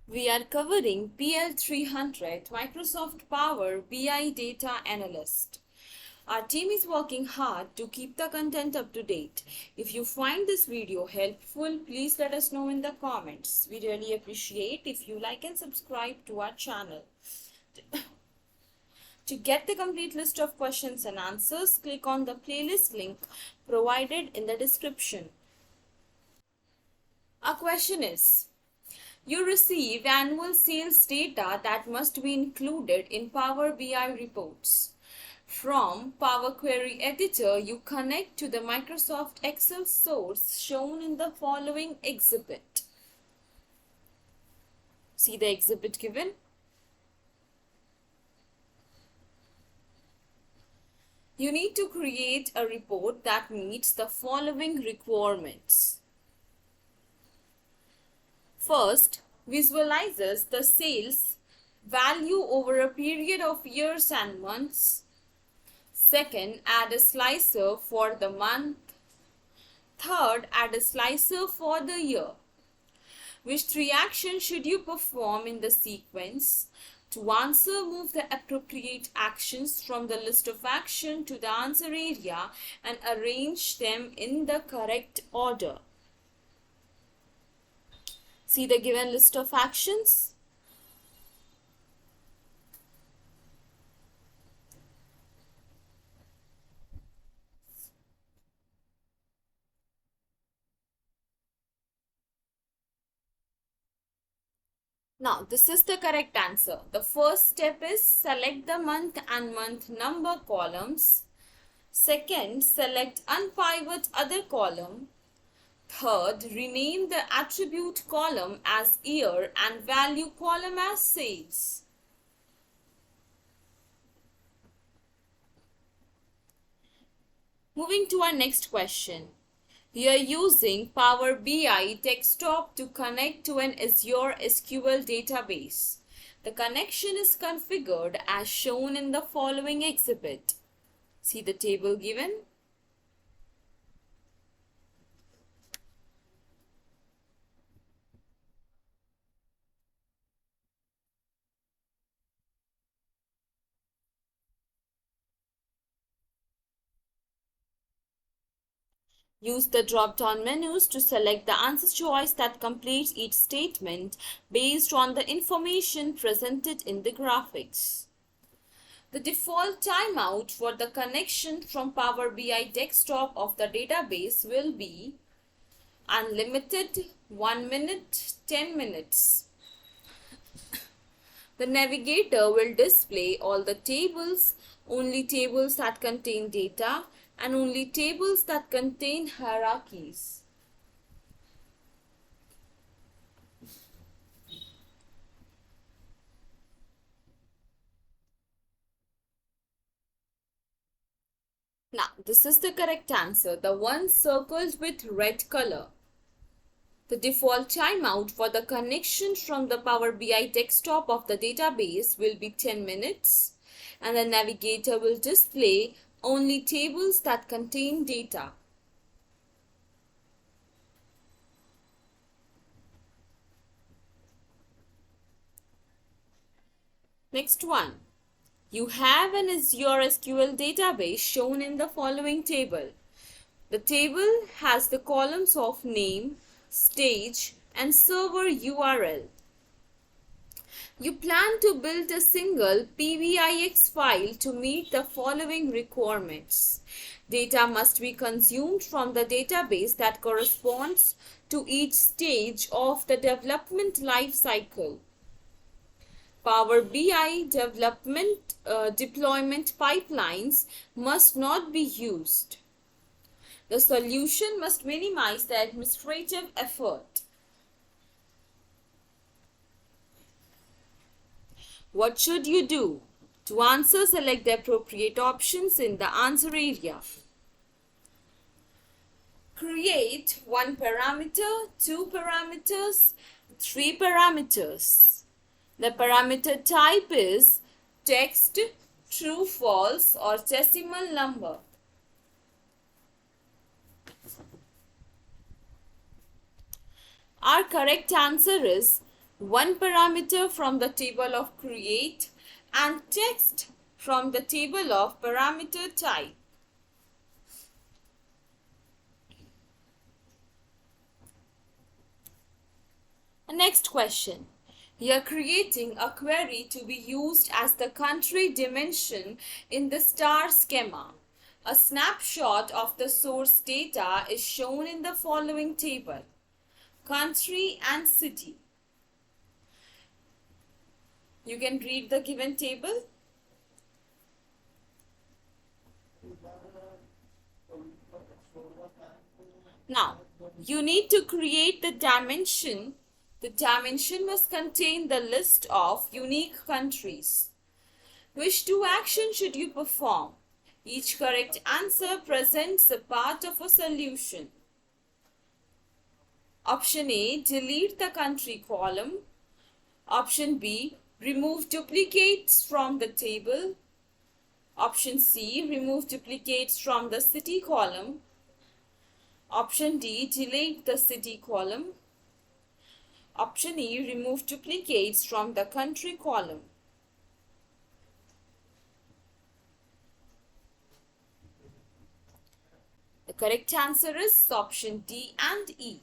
We are covering PL-300 Microsoft Power BI Data Analyst. Our team is working hard to keep the content up to date. If you find this video helpful, please let us know in the comments. We really appreciate if you like and subscribe to our channel. To get the complete list of questions and answers, click on the playlist link provided in the description. Our question is, you receive annual sales data that must be included in Power BI reports. From Power Query Editor, you connect to the Microsoft Excel source shown in the following exhibit. See the exhibit given? You need to create a report that meets the following requirements. First, visualizes the sales value over a period of years and months. Second, add a slicer for the month. Third, add a slicer for the year. Which three actions should you perform in the sequence? To answer, move the appropriate actions from the list of action to the answer area and arrange them in the correct order. See the given list of actions. Now, this is the correct answer. The first step is select the month and month number columns. Second, select unpivot other column. Third, rename the attribute column as year and value column as sales. Moving to our next question. We are using Power BI desktop to connect to an Azure SQL database. The connection is configured as shown in the following exhibit. See the table given. Use the drop-down menus to select the answer choice that completes each statement based on the information presented in the graphics. The default timeout for the connection from Power BI desktop of the database will be unlimited, 1 minute, 10 minutes. The navigator will display all the tables, only tables that contain data, and only tables that contain hierarchies. Now, this is the correct answer, the one circled with red color. The default timeout for the connection from the Power BI desktop of the database will be 10 minutes, and the navigator will display only tables that contain data. Next one. You have an Azure SQL database shown in the following table. The table has the columns of name, stage, and server URL. You plan to build a single PBIX file to meet the following requirements. Data must be consumed from the database that corresponds to each stage of the development life cycle. Power BI deployment pipelines must not be used. The solution must minimize the administrative effort. What should you do? To answer, select the appropriate options in the answer area. Create 1 parameter, 2 parameters, 3 parameters. The parameter type is text, true, false, or decimal number. Our correct answer is one parameter from the table of create, and text from the table of parameter type. Next question. You are creating a query to be used as the country dimension in the star schema. A snapshot of the source data is shown in the following table: country and city. You can read the given table. Now, you need to create the dimension. The dimension must contain the list of unique countries. Which two actions should you perform? Each correct answer presents a part of a solution. Option A, delete the country column. Option B, remove duplicates from the table. Option C, remove duplicates from the city column. Option D, delete the city column. Option E, remove duplicates from the country column. The correct answer is option D and E.